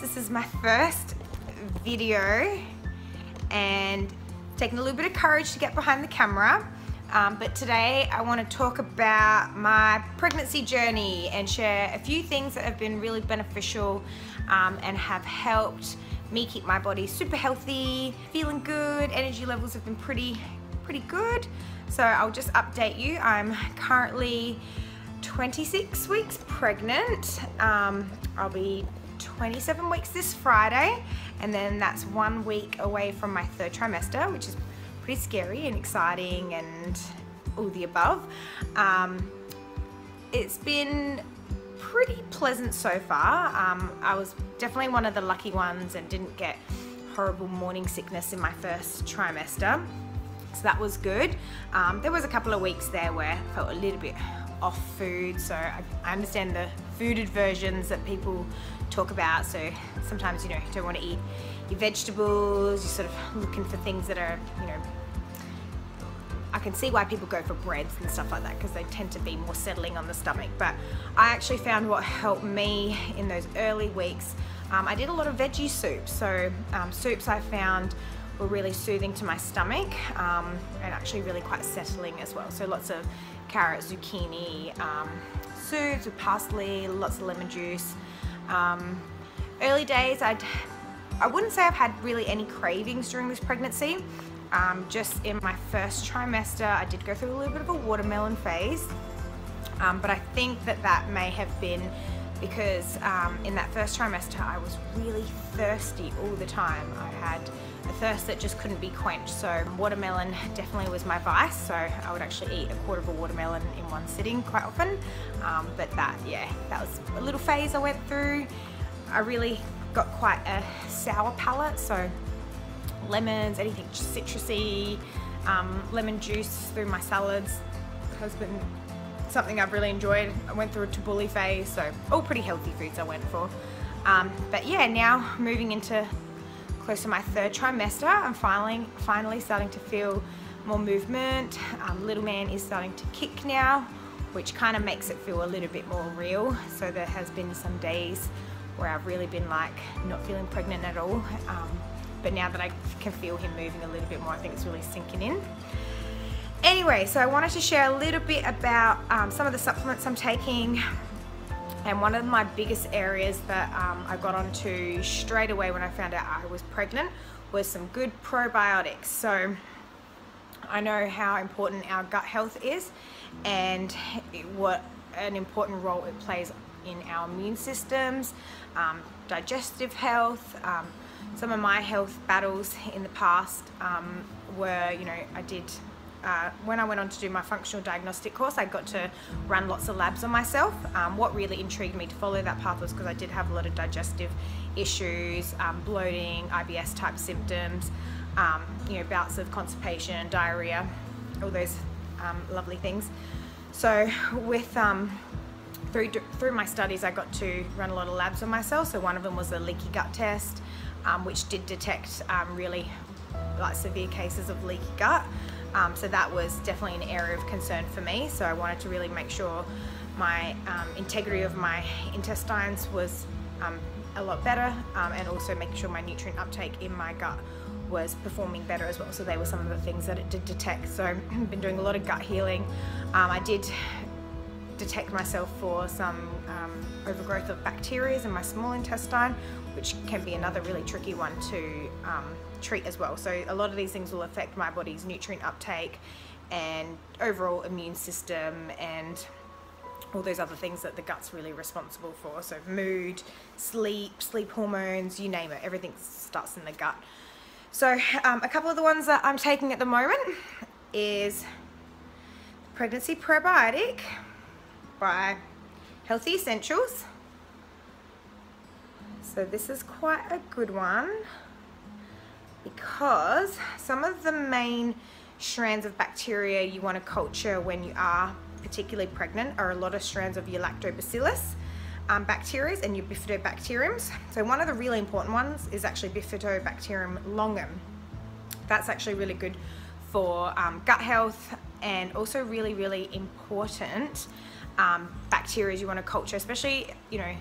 This is my first video and taking a little bit of courage to get behind the camera. But today I want to talk about my pregnancy journey and share a few things that have been really beneficial and have helped me keep my body super healthy, feeling good. Energy levels have been pretty good. So I'll just update you. I'm currently 26 weeks pregnant. I'll be 27 weeks this Friday, and then that's 1 week away from my third trimester, which is pretty scary and exciting and all the above. It's been pretty pleasant so far. I was definitely one of the lucky ones and didn't get horrible morning sickness in my first trimester, so that was good. There was a couple of weeks there where I felt a little bit off food, so I understand the food aversions that people talk about. So sometimes, you know, you don't want to eat your vegetables, you're sort of looking for things that are, you know, I can see why people go for breads and stuff like that because they tend to be more settling on the stomach. But I actually found what helped me in those early weeks, I did a lot of veggie soups. So soups I found were really soothing to my stomach and actually really quite settling as well. So lots of carrot, zucchini, soups with parsley, lots of lemon juice. Early days, I wouldn't say I've had really any cravings during this pregnancy. Just in my first trimester, I did go through a little bit of a watermelon phase, but I think that may have been because in that first trimester I was really thirsty all the time. I had a thirst that just couldn't be quenched, so watermelon definitely was my vice. So I would actually eat a quarter of a watermelon in one sitting quite often. But that was a little phase I went through. I really got quite a sour palate, so lemons, anything citrusy, lemon juice through my salads has been something I've really enjoyed. I went through a tabbouleh phase, so all pretty healthy foods I went for. But yeah, now moving into close to my third trimester, I'm finally starting to feel more movement. Little man is starting to kick now, which kind of makes it feel a little bit more real. So there has been some days where I've really been like not feeling pregnant at all. But now that I can feel him moving a little bit more, I think it's really sinking in. Anyway, so I wanted to share a little bit about some of the supplements I'm taking. And one of my biggest areas that I got onto straight away when I found out I was pregnant was some good probiotics. So I know how important our gut health is and what an important role it plays in our immune systems, digestive health. Some of my health battles in the past were, you know, I did when I went on to do my functional diagnostic course, I got to run lots of labs on myself. What really intrigued me to follow that path was because I did have a lot of digestive issues, bloating, IBS type symptoms, you know, bouts of constipation, diarrhea, all those lovely things. So with through my studies, I got to run a lot of labs on myself. So one of them was a leaky gut test, which did detect really like severe cases of leaky gut. So that was definitely an area of concern for me. So I wanted to really make sure my integrity of my intestines was a lot better, and also making sure my nutrient uptake in my gut was performing better as well. So they were some of the things that it did detect. So I've been doing a lot of gut healing. I did detect myself for some overgrowth of bacteria in my small intestine, which can be another really tricky one to treat as well. So a lot of these things will affect my body's nutrient uptake and overall immune system and all those other things that the gut's really responsible for. So mood, sleep hormones, you name it, everything starts in the gut. So a couple of the ones that I'm taking at the moment is Pregnancy Probiotic by Healthy Essentials. So this is quite a good one because some of the main strands of bacteria you want to culture when you are particularly pregnant are a lot of strands of your lactobacillus bacteria and your bifidobacteriums. So one of the really important ones is actually bifidobacterium longum. That's actually really good for gut health, and also really important bacteria you want to culture, especially, you know,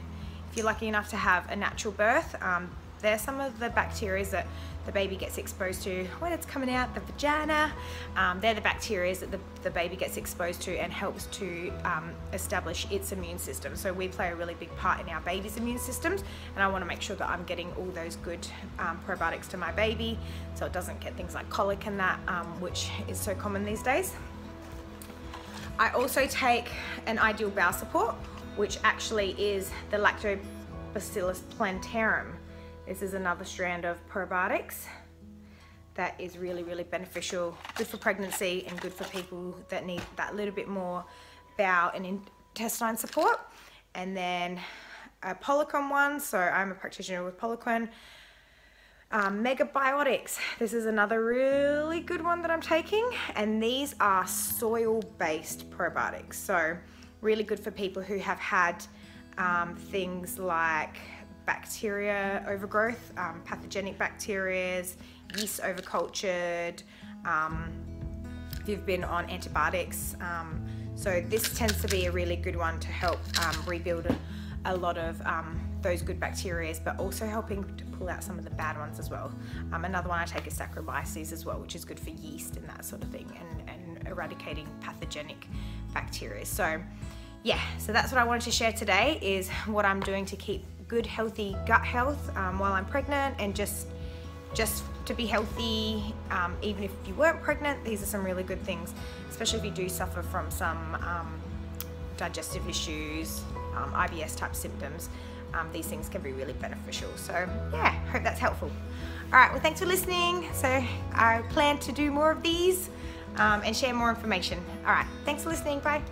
if you're lucky enough to have a natural birth, there's some of the bacteria that the baby gets exposed to when it's coming out the vagina. They're the bacteria that the baby gets exposed to and helps to establish its immune system. So we play a really big part in our baby's immune systems, and I want to make sure that I'm getting all those good probiotics to my baby so it doesn't get things like colic and that, which is so common these days. I also take an ideal bowel support, which actually is the Lactobacillus plantarum. This is another strand of probiotics that is really, really beneficial, good for pregnancy and good for people that need that little bit more bowel and intestine support. And then a Polycon one, so I'm a practitioner with Polycon. Megabiotics, this is another really good one that I'm taking, and these are soil-based probiotics, so really good for people who have had things like bacteria overgrowth, pathogenic bacteria, yeast overcultured, if you've been on antibiotics. So this tends to be a really good one to help rebuild a lot of those good bacteria, but also helping to pull out some of the bad ones as well. Another one I take is Saccharomyces as well, which is good for yeast and that sort of thing, and eradicating pathogenic bacteria. So yeah, so that's what I wanted to share today, is what I'm doing to keep good healthy gut health while I'm pregnant, and just to be healthy even if you weren't pregnant. These are some really good things, especially if you do suffer from some digestive issues, IBS type symptoms. These things can be really beneficial. So yeah, hope that's helpful. All right, well, thanks for listening. So I plan to do more of these and share more information. All right, thanks for listening. Bye.